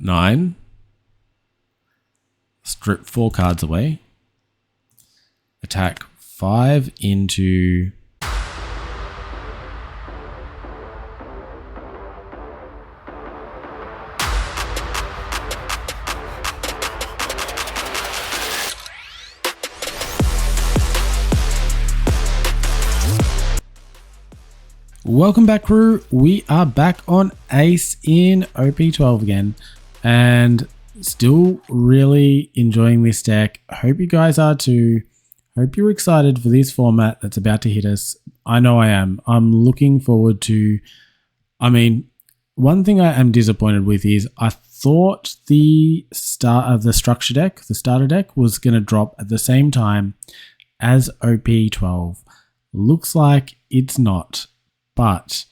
9. Strip 4 cards away. Attack 5 into... Welcome back, crew. We are back on ACE in OP12 again, and still really enjoying this deck. Hope you guys are too. Hope you're excited for this format that's about to hit us. I know I am. I'm looking forward to... one thing I am disappointed with is I thought the structure deck, the starter deck, was going to drop at the same time as OP12. Looks like it's not. But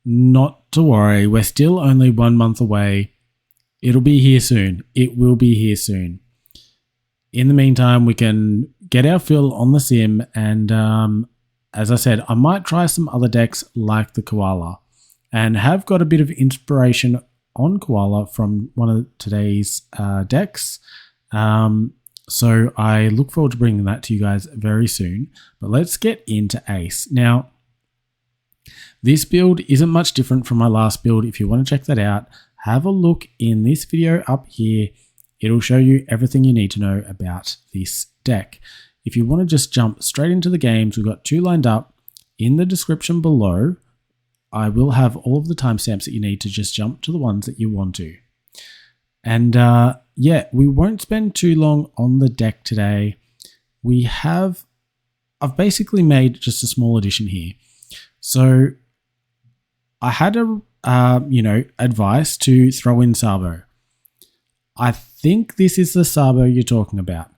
not to worry, we're still only 1 month away. It'll be here soon. It will be here soon. In the meantime, we can get our fill on the sim, and as I said, I might try some other decks like the Koala, and have got a bit of inspiration on Koala from one of today's decks. So I look forward to bringing that to you guys very soon. But let's get into ACE. Now, this build isn't much different from my last build. If you want to check that out, have a look in this video up here. It'll show you everything you need to know about this deck. If you want to just jump straight into the games, we've got 2 lined up in the description below. I will have all of the timestamps that you need to just jump to the ones that you want to. And yeah, we won't spend too long on the deck today. I've basically made just a small addition here. So I had advice to throw in Sabo. I think this is the Sabo you're talking about.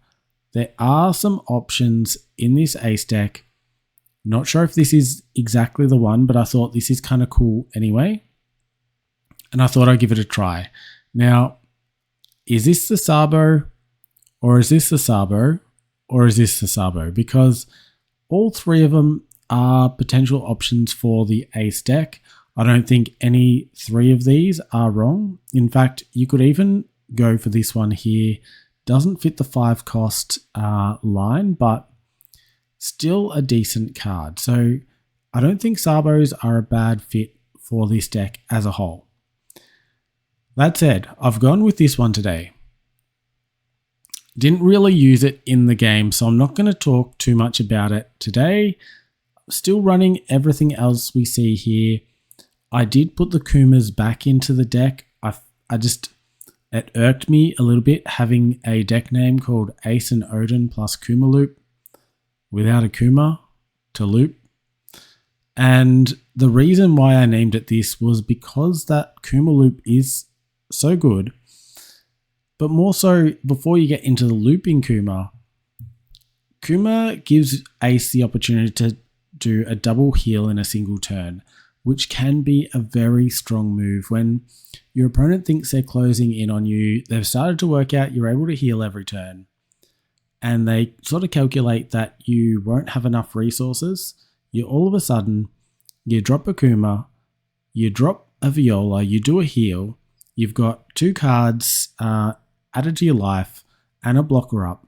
There are some options in this ACE deck. Not sure if this is exactly the one, but I thought this is kind of cool anyway. And I thought I'd give it a try. Now, is this the Sabo, or is this the Sabo, or is this the Sabo? Because all 3 of them are potential options for the ACE deck. I don't think any 3 of these are wrong. In fact, you could even go for this one here. Doesn't fit the 5 cost line, but still a decent card. So I don't think Sabos are a bad fit for this deck as a whole. That said, I've gone with this one today. Didn't really use it in the game, so I'm not going to talk too much about it today. Still running everything else we see here. I did put the Kumas back into the deck. It irked me a little bit having a deck name called Ace and Oden plus Kuma Loop without a Kuma to loop. And the reason why I named it this was because that Kuma Loop is so good. But more so, before you get into the looping Kuma gives Ace the opportunity to do a double heal in a single turn, which can be a very strong move. When your opponent thinks they're closing in on you, they've started to work out you're able to heal every turn, and they sort of calculate that you won't have enough resources. You all of a sudden, you drop a Kuma, you drop a Viola, you do a heal, you've got 2 cards added to your life and a blocker up.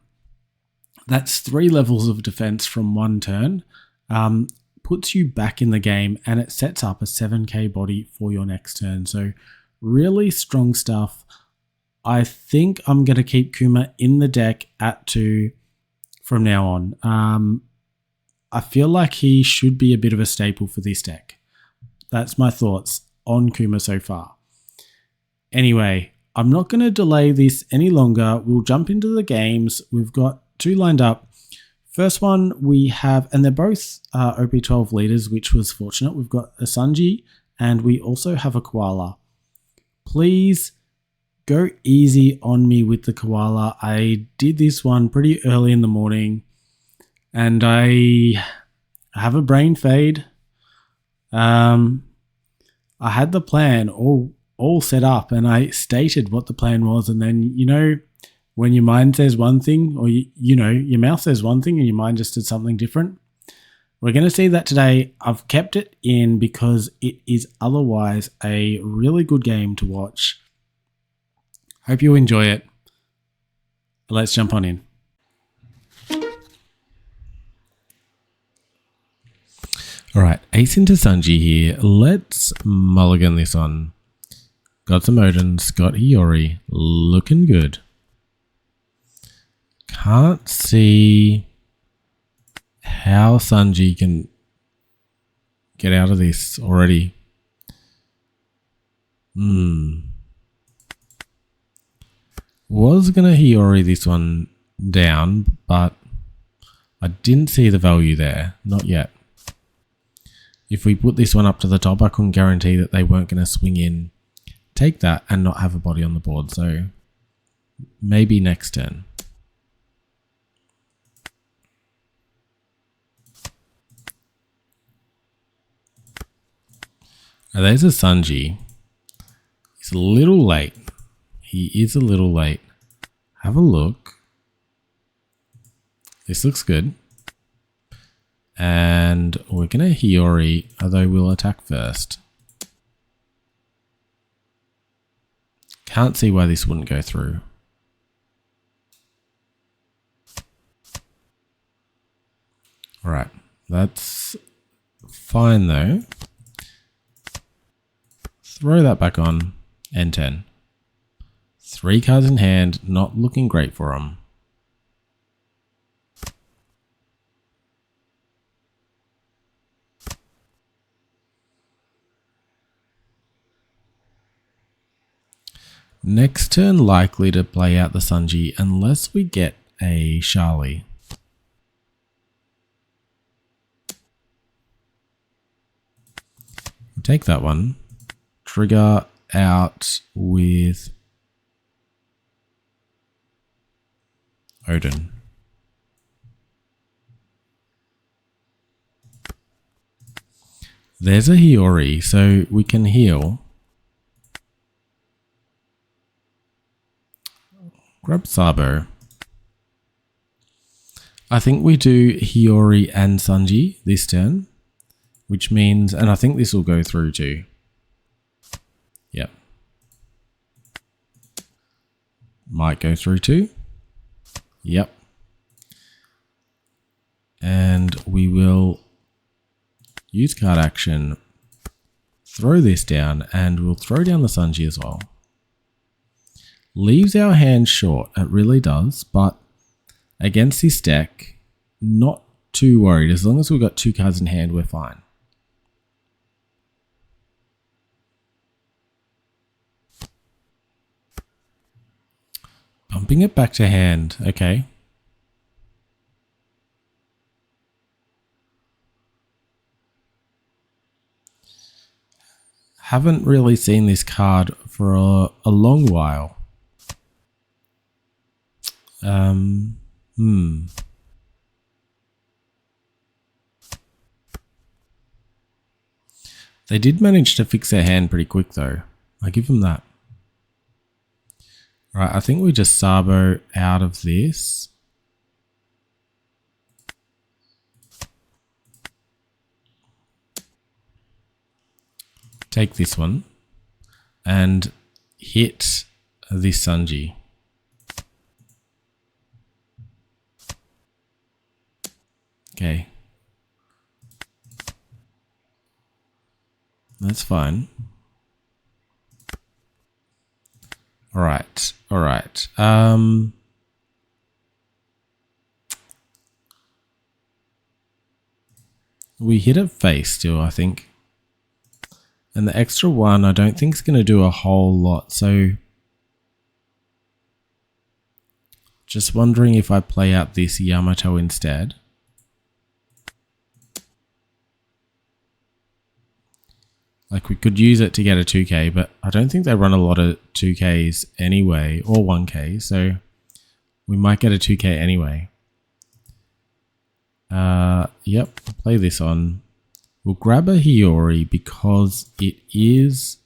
That's 3 levels of defense from 1 turn. Puts you back in the game, and it sets up a 7k body for your next turn. So really strong stuff. I think I'm going to keep Kuma in the deck at 2 from now on. I feel like he should be a bit of a staple for this deck. That's my thoughts on Kuma so far. Anyway, I'm not going to delay this any longer. We'll jump into the games. We've got 2 lined up. First one we have, and they're both OP12 leaders, which was fortunate. We've got a Sanji, and we also have a Koala. Please go easy on me with the Koala. I did this one pretty early in the morning, and I have a brain fade. I had the plan all set up, and I stated what the plan was, and then, when your mind says one thing, or your mouth says one thing and your mind just did something different. We're going to see that today. I've kept it in because it is otherwise a really good game to watch. Hope you enjoy it. Let's jump on in. Alright, Ace into Sanji here. Let's mulligan this on. Got some Odens, got Hiyori. Looking good. Can't see how Sanji can get out of this already. Was gonna Hiyori this one down, but I didn't see the value there. Not yet. If we put this one up to the top, I couldn't guarantee that they weren't going to swing in, take that, and not have a body on the board. So maybe next turn. Now there's a Sanji. He's a little late. He is a little late. Have a look. This looks good. And we're going to Hiyori, although we'll attack first. Can't see why this wouldn't go through. Alright, that's fine though. Throw that back on, N10. 3 cards in hand, not looking great for him. Next turn likely to play out the Sanji unless we get a Charlie. Take that one. Trigger out with Oden. There's a Hiyori, so we can heal. Grab Sabo. I think we do Hiyori and Sanji this turn, which means, and I think this will go through too. Yep. Might go through too. Yep. And we will use card action, throw this down, and we'll throw down the Sanji as well. Leaves our hand short, it really does, but against this deck, not too worried. As long as we've got 2 cards in hand, we're fine. Bumping it back to hand, okay. Haven't really seen this card for a long while. They did manage to fix their hand pretty quick though. I give them that. Right, I think we just Sabo out of this. Take this one and hit this Sanji. Okay. That's fine. Alright, alright. We hit it face still, I think. And the extra 1 I don't think is going to do a whole lot, so just wondering if I play out this Yamato instead. Like we could use it to get a 2k, but I don't think they run a lot of 2ks anyway, or 1k, so we might get a 2k anyway. Yep, play this on. We'll grab a Hiyori because it is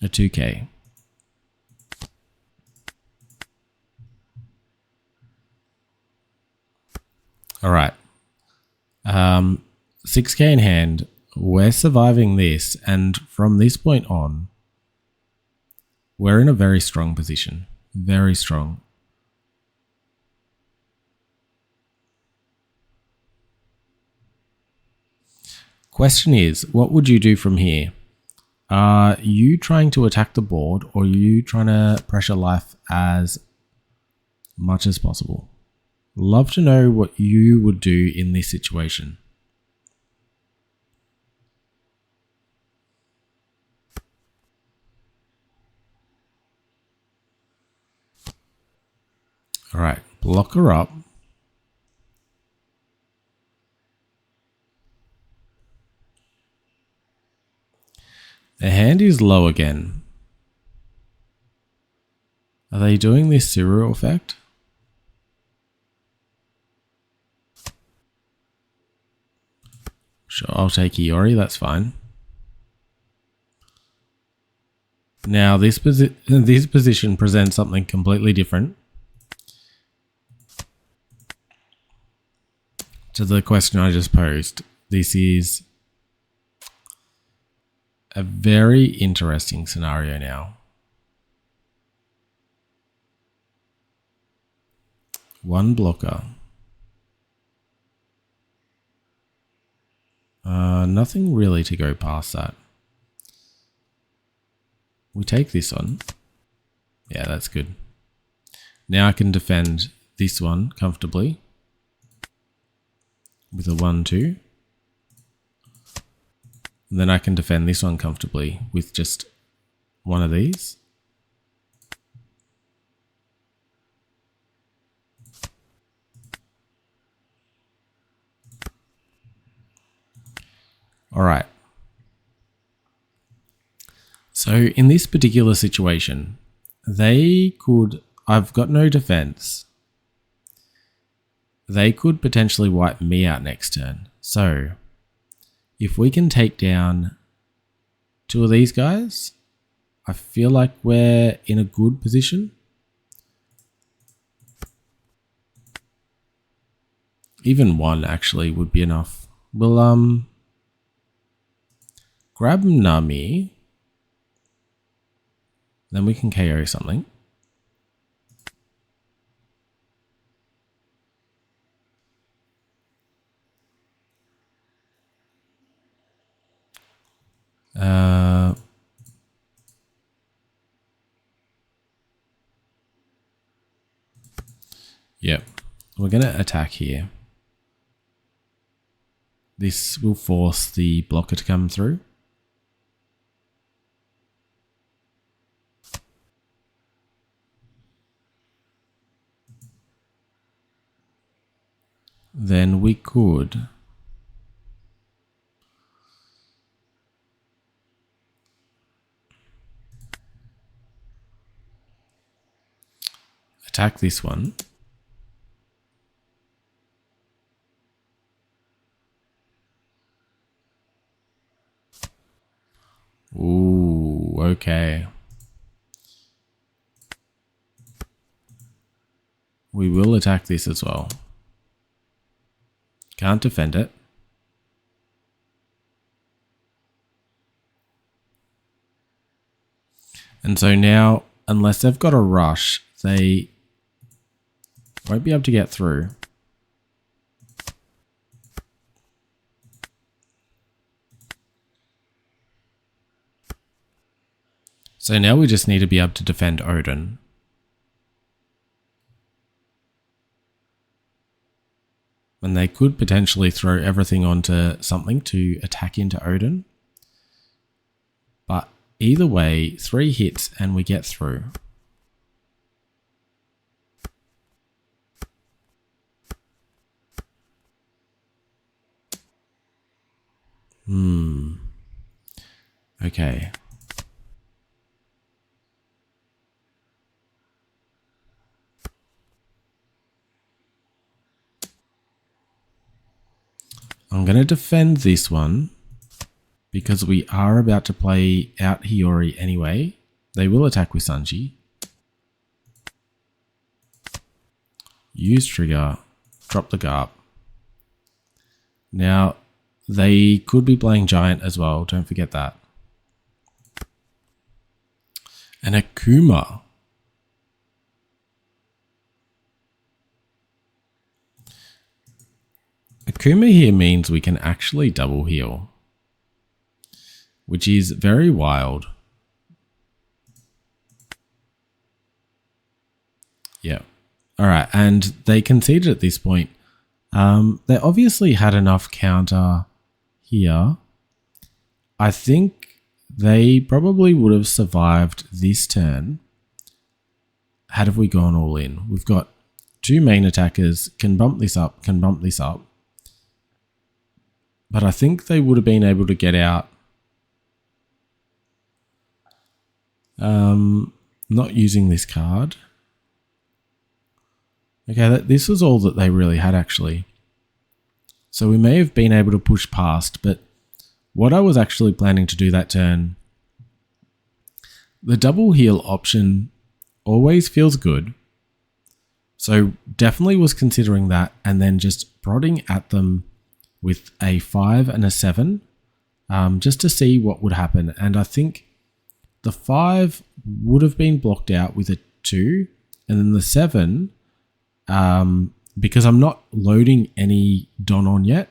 a 2k. Alright. 6k in hand. We're surviving this, and from this point on, We're in a very strong position. Very strong. Question is, what would you do from here? Are you trying to attack the board, or are you trying to pressure life as much as possible? Love to know what you would do in this situation. All right, block her up. The hand is low again. Are they doing this serial effect? Sure, I'll take Iori, that's fine. Now this position presents something completely different to the question I just posed. This is a very interesting scenario now. One blocker. Nothing really to go past that. We take this on. Yeah, that's good. Now I can defend this one comfortably with a 1-2. And then I can defend this one comfortably with just one of these. All right. So in this particular situation, I've got no defense. They could potentially wipe me out next turn. So if we can take down two of these guys, I feel like we're in a good position. Even one actually would be enough. We'll grab Nami. Then we can KO something. Yep. We're going to attack here. This will force the blocker to come through. Then we could attack this one. Ooh, okay. We will attack this as well. Can't defend it. And so now, unless they've got a rush, they won't be able to get through. So now we just need to be able to defend Oden. And they could potentially throw everything onto something to attack into Oden. But either way, 3 hits and we get through. Okay. I'm going to defend this one because we are about to play out Hiyori anyway. They will attack with Sanji. Use trigger, drop the Garp. Now, they could be playing Giant as well, don't forget that. An Akuma. Akuma here means we can actually double heal, which is very wild. Yeah. All right. And they conceded at this point. They obviously had enough counter here. I think they probably would have survived this turn had we gone all in. We've got two main attackers, can bump this up, can bump this up. But I think they would have been able to get out not using this card. Okay, this was all that they really had actually. So we may have been able to push past, but what I was actually planning to do that turn, the double heal option always feels good. So definitely was considering that, and then just prodding at them with a 5 and a 7 just to see what would happen. And I think the 5 would have been blocked out with a 2, and then the 7, because I'm not loading any Don on yet,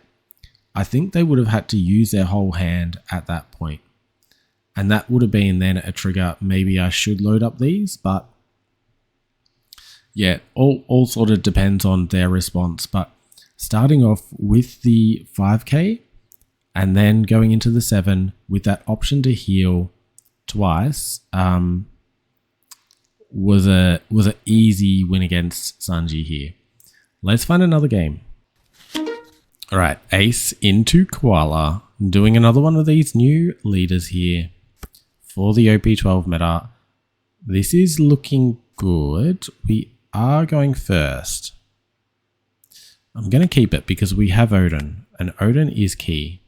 I think they would have had to use their whole hand at that point. And that would have been then a trigger. Maybe I should load up these, but yeah, all sort of depends on their response. But starting off with the 5k and then going into the 7 with that option to heal twice was a easy win against Sanji here. Let's find another game. All right, Ace into Koala. Doing another one of these new leaders here for the OP12 meta. This is looking good. We are going first. I'm going to keep it because we have Oden, and Oden is key.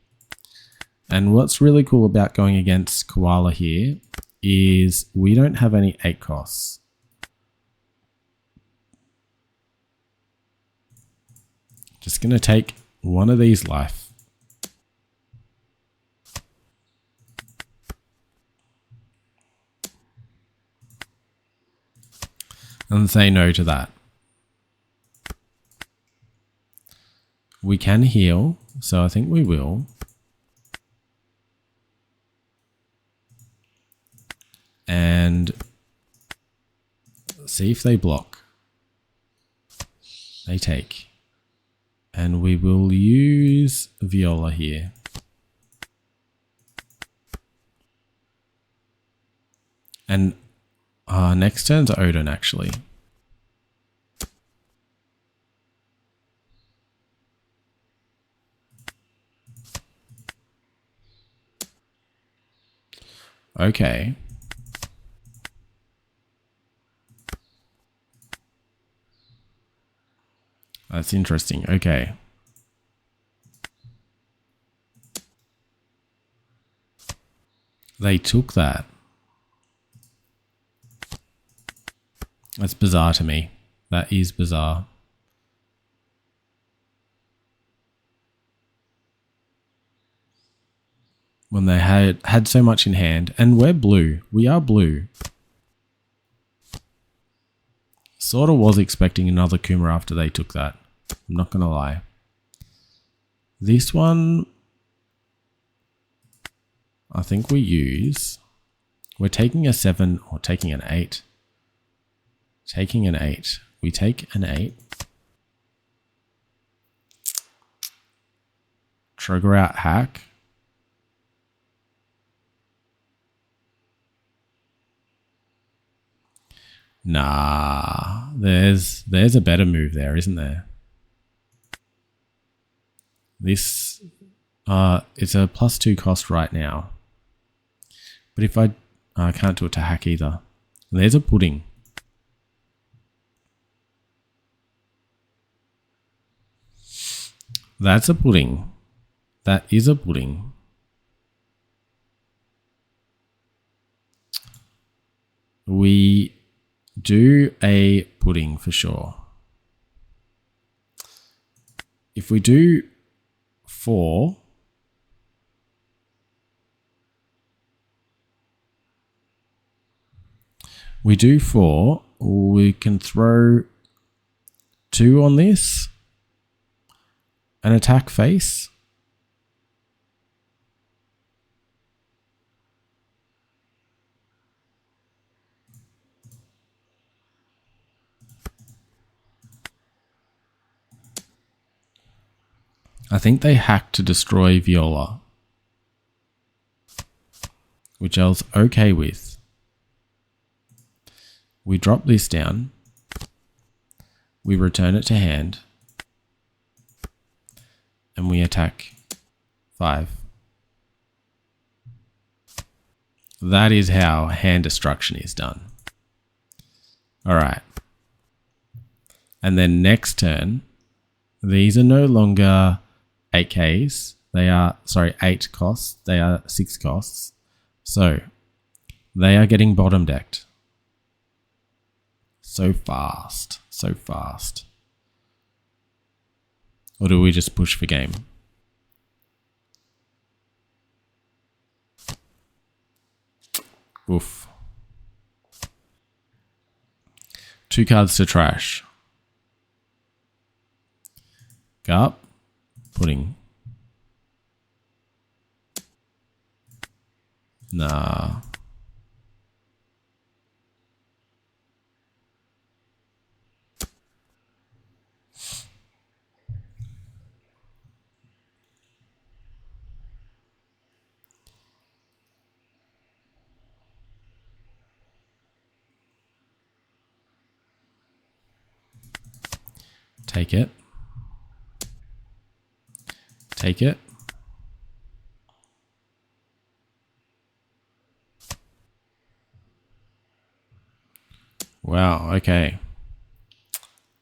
And what's really cool about going against Koala here is we don't have any 8 costs. Just going to take one of these life. And say no to that. We can heal, so I think we will. And see if they block. They take. And we will use Viola here. And next turn's Oden actually. Okay. That's interesting. Okay. They took that. That's bizarre to me. That is bizarre. When they had so much in hand. And we're blue. We are blue. Sort of was expecting another Kuma after they took that. I'm not going to lie. This one, I think we use. We're taking a 7 or taking an 8. Taking an 8. We take an 8. Trigger out hack. Nah, there's a better move there, isn't there? This, it's a +2 cost right now. But if I can't do it to hack either. There's a pudding. That's a pudding. That is a pudding. We do a pudding for sure. If we do 4, We do 4. We can throw 2 on this. An attack face. I think they hacked to destroy Viola, which I was okay with. We drop this down. We return it to hand. And we attack 5. That is how hand destruction is done. Alright. And then next turn, these are no longer 8Ks. They are, 8 costs. They are 6 costs. So, they are getting bottom decked. So fast. So fast. Or do we just push for game? Oof. 2 cards to trash. Garp. Pudding. Nah. Take it. Take it. Wow, okay.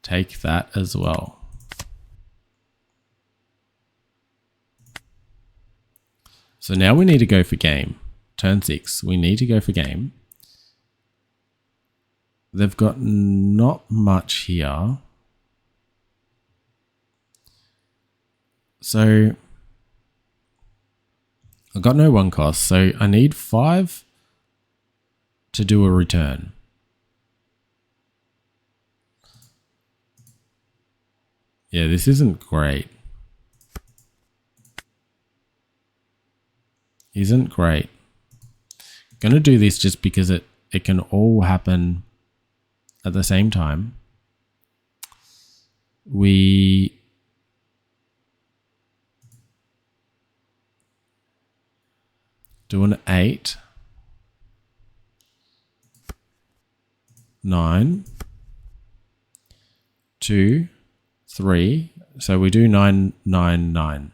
Take that as well. So now we need to go for game. Turn 6. We need to go for game. They've got not much here. So I've got no 1 cost. So I need 5 to do a return. Yeah, this isn't great. Isn't great. Gonna do this just because it can all happen at the same time. We do an 8, 9, 2, 3. So we do 9, 9, 9.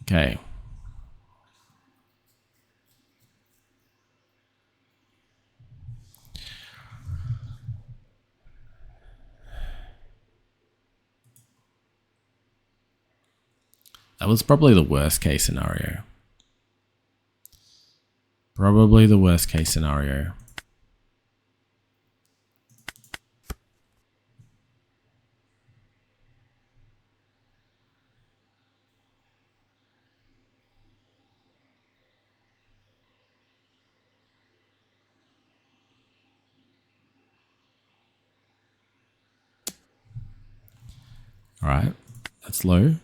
Okay. That was probably the worst case scenario. Probably the worst case scenario. All right, that's low.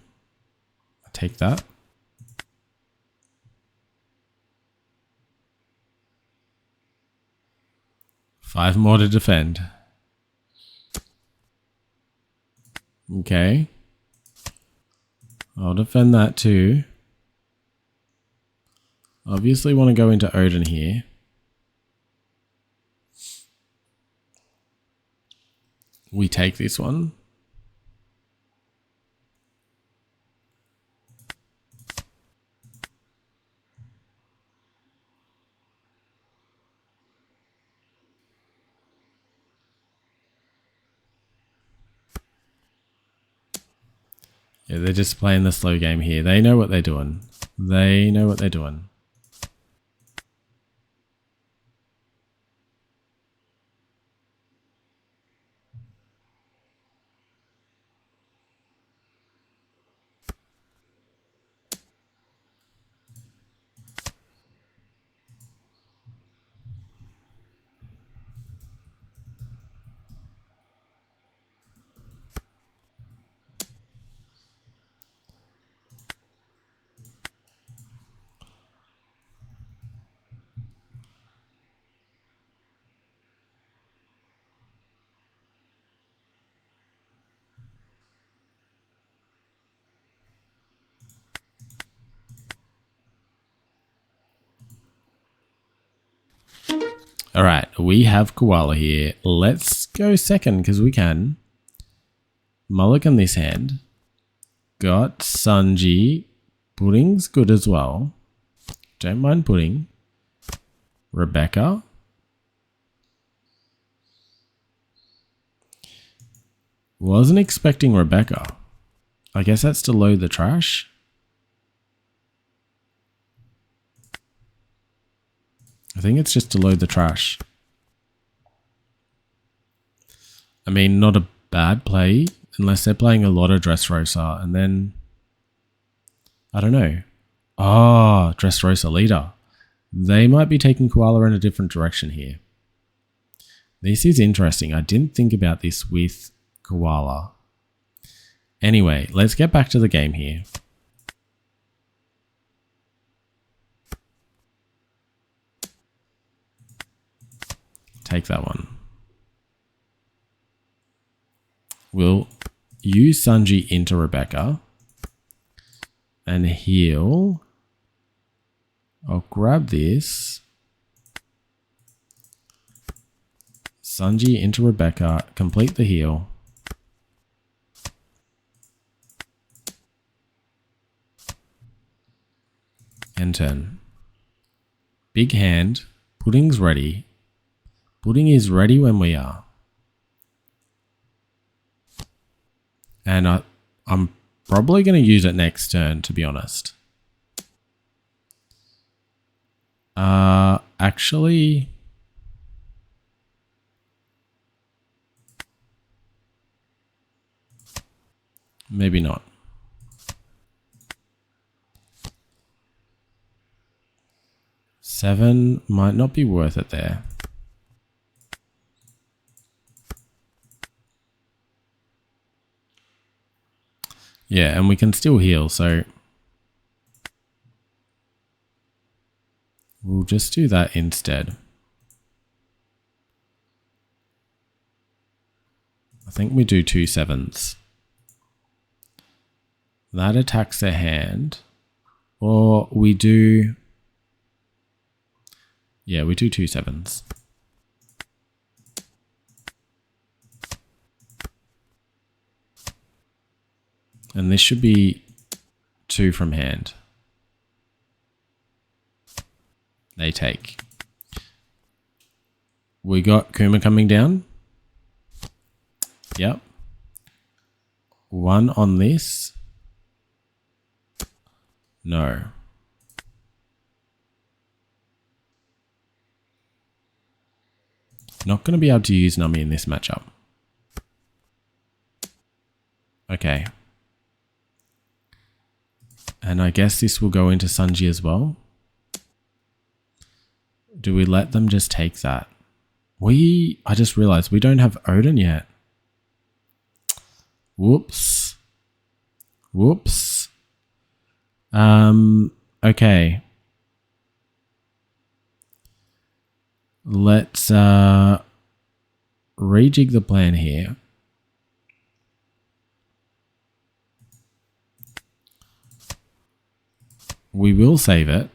I take that. Five more to defend. Okay. I'll defend that too. Obviously want to go into Oden here. We take this one. Yeah, they're just playing the slow game here. They know what they're doing. They know what they're doing. All right, we have Koala here. Let's go second because we can. Mulligan this hand. Got Sanji. Pudding's good as well. Don't mind Pudding. Rebecca. Wasn't expecting Rebecca. I guess that's to load the trash. I think it's just to load the trash. I mean, not a bad play unless they're playing a lot of Dressrosa and then I don't know. Ah, Dressrosa leader. They might be taking Koala in a different direction here. This is interesting. I didn't think about this with Koala. Anyway, let's get back to the game here. Take that one. We'll use Sanji into Rebecca and heal. I'll grab this. Sanji into Rebecca, complete the heal. End turn. Big hand. Pudding's ready. Pudding is ready when we are. And I'm probably going to use it next turn, to be honest. Actually... maybe not. Seven might not be worth it there. Yeah, and we can still heal, so we'll just do that instead. I think we do 2 sevens. That attacks their hand. Or we do... yeah, we do 2 sevens. And this should be 2 from hand. They take. We got Kuma coming down. Yep. 1 on this. No. Not going to be able to use Nami in this matchup. Okay. And I guess this will go into Sanji as well. Do we let them just take that? I just realized we don't have Oden yet. Whoops. Whoops. Okay. Let's rejig the plan here. We will save it.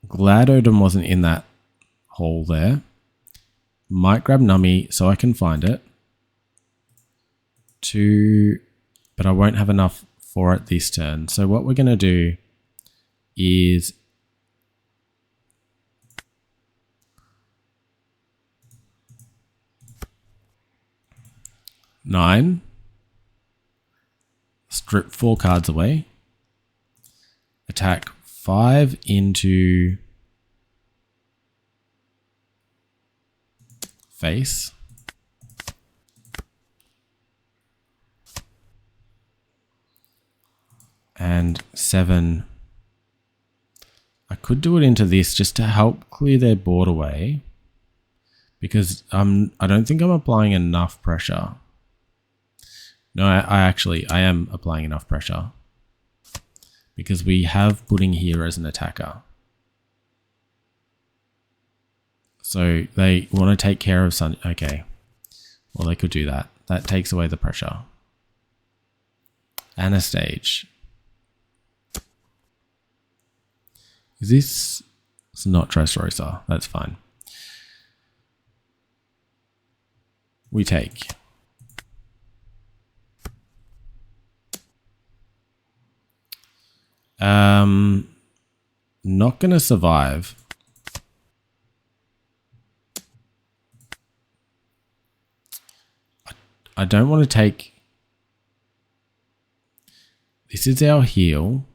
Glad Oden wasn't in that hole there. Might grab Nami so I can find it. But I won't have enough for it this turn. So what we're going to do is 9. Strip 4 cards away. Attack 5 into face. And 7. I could do it into this just to help clear their board away. Because I don't think I'm applying enough pressure. No, I am applying enough pressure. Because we have Pudding here as an attacker. So they want to take care of Sanji. Okay. Well, they could do that. That takes away the pressure. And a stage. Is this... It's not Dressrosa. That's fine. We take. Not gonna survive. I don't want to take... This is our heal.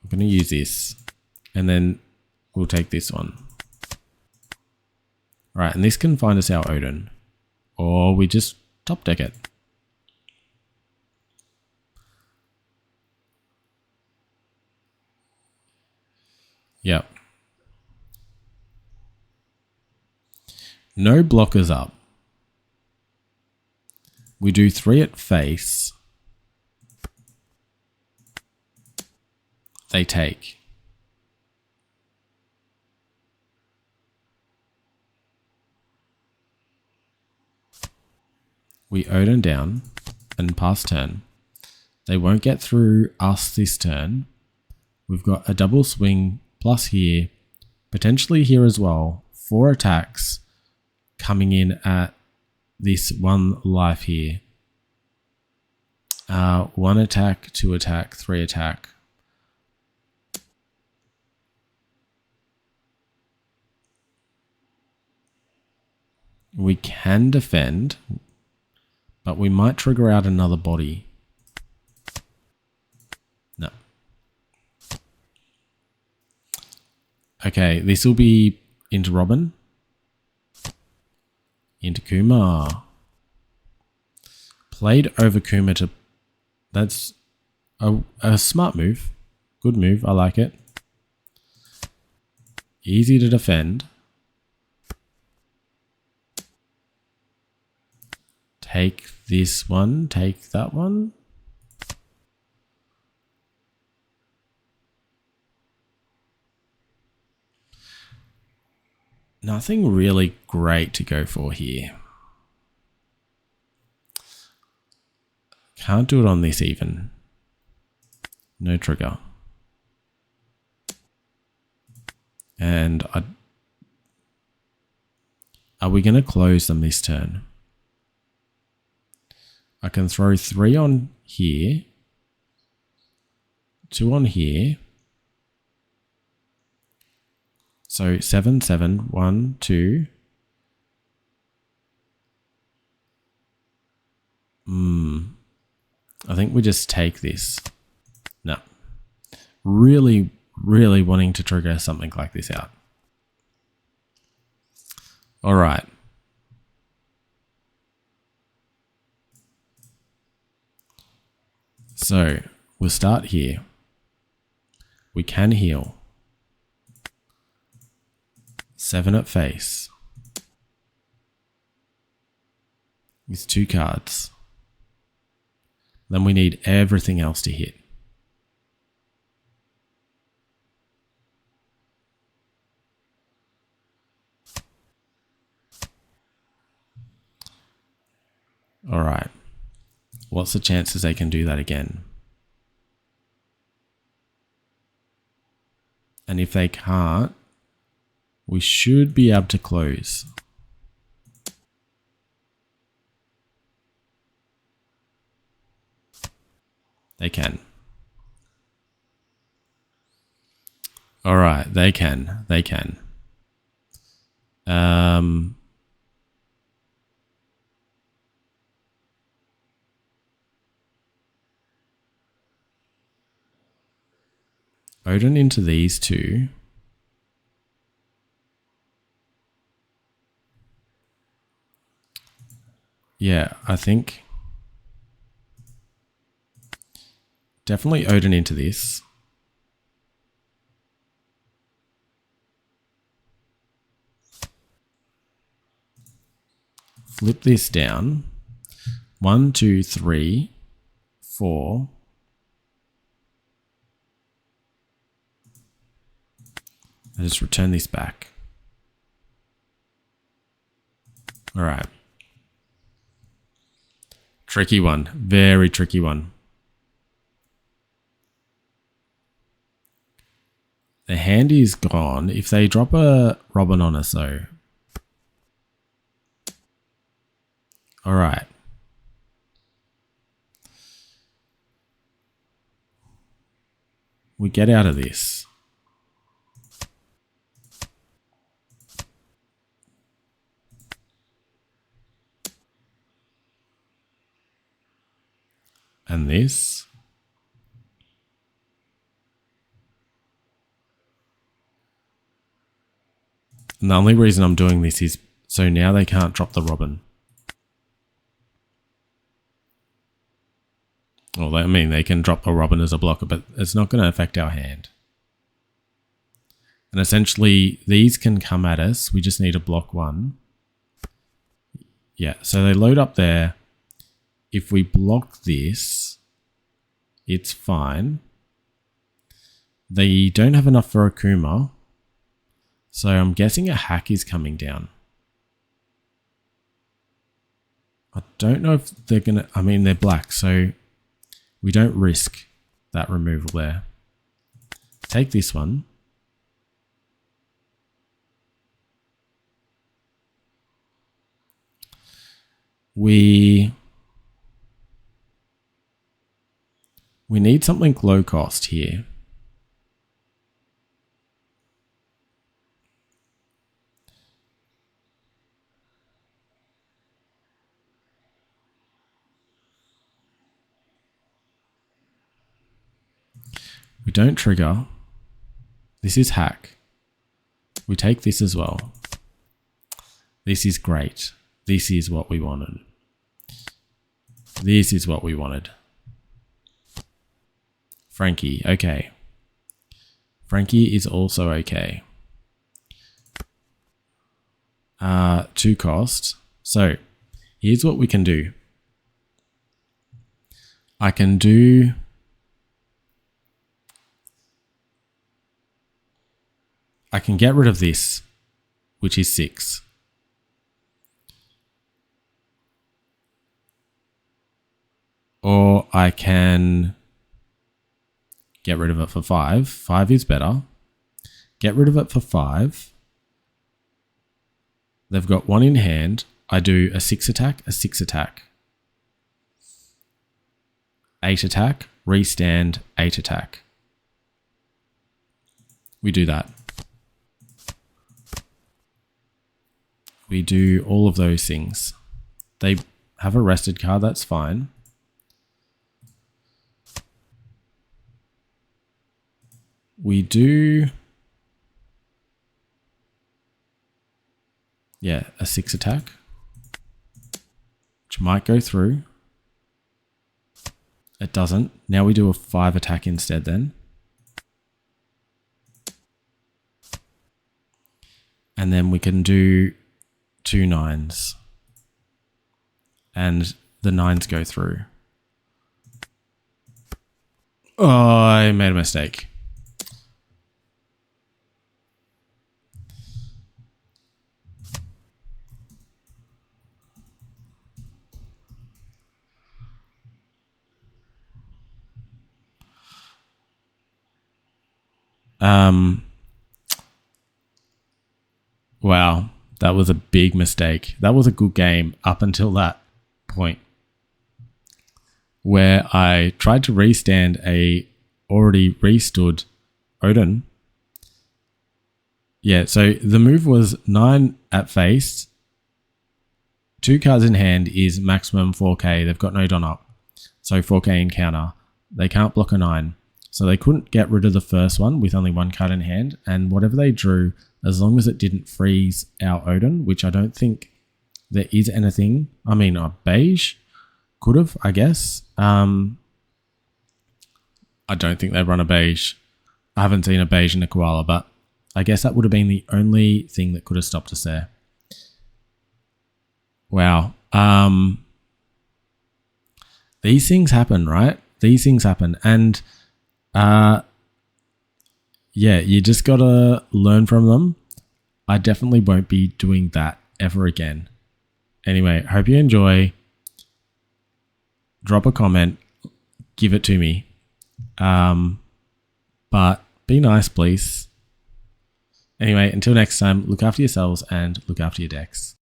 I'm gonna use this. And then we'll take this one. Right, and this can find us our Oden. Or we just top deck it. Yep. No blockers up. We do 3 at face. They take. We Oden down and pass turn. They won't get through us this turn. We've got a double swing plus here, potentially here as well. 4 attacks coming in at this 1 life here. 1 attack, 2 attack, 3 attack. We can defend, but we might trigger out another body. No. Okay, this will be into Robin. Into Kuma. Played over Kuma to... That's a smart move. Good move, I like it. Easy to defend. Take this one, take that one. Nothing really great to go for here. Can't do it on this even. No trigger. And are we going to close them this turn? I can throw 3 on here. 2 on here. So 7, 7, 1, 2. I think we just take this. No. Really, really wanting to trigger something like this out. All right. So we'll start here. We can heal. 7 at face. With 2 cards. Then we need everything else to hit. All right. What's the chances they can do that again? And if they can't, we should be able to close. They can. All right, they can. They can. Oden into these two. Yeah, I think definitely Oden into this. Flip this down. 1, 2, 3, 4. I just return this back. All right. Tricky one. Very tricky one. The hand is gone. If they drop a Robin on us though. All right. We get out of this. And this. And the only reason I'm doing this is so now they can't drop the Robin. Well, I mean, they can drop a Robin as a blocker, but it's not going to affect our hand. And essentially, these can come at us. We just need to block one. Yeah, so they load up there. If we block this, it's fine. They don't have enough for Akuma. So I'm guessing a hack is coming down. I don't know if they're going to... I mean, they're black, so we don't risk that removal there. Take this one. We need something low cost here. We don't trigger. This is hack. We take this as well. This is great. This is what we wanted. This is what we wanted. Frankie, okay. Frankie is also okay. 2 cost. So here's what we can do. I can get rid of this, which is 6. Or I can get rid of it for 5. 5 is better. Get rid of it for 5. They've got 1 in hand. I do a 6 attack, a 6 attack. 8 attack, restand, 8 attack. We do that. We do all of those things. They have a rested card, that's fine. We do, yeah, a 6 attack, which might go through. It doesn't. Now we do a 5 attack instead then. And then we can do 2 9s. And the 9s go through. Oh, I made a mistake. Wow, that was a big mistake. That was a good game up until that point where I tried to restand a already restood Oden. Yeah, so the move was 9 at face. 2 cards in hand is maximum 4k. They've got no Don up. So 4k encounter. They can't block a 9. So So they couldn't get rid of the first one with only one card in hand, and whatever they drew, as long as it didn't freeze our Oden, which I don't think there is anything. I mean, a beige could have, I guess. I don't think they run a beige. I haven't seen a beige in a Koala, but I guess that would have been the only thing that could have stopped us there. Wow. These things happen, right? These things happen. And yeah, you just got to learn from them. I definitely won't be doing that ever again. Anyway, hope you enjoy. Drop a comment. Give it to me. But be nice, please. Anyway, until next time, look after yourselves and look after your decks.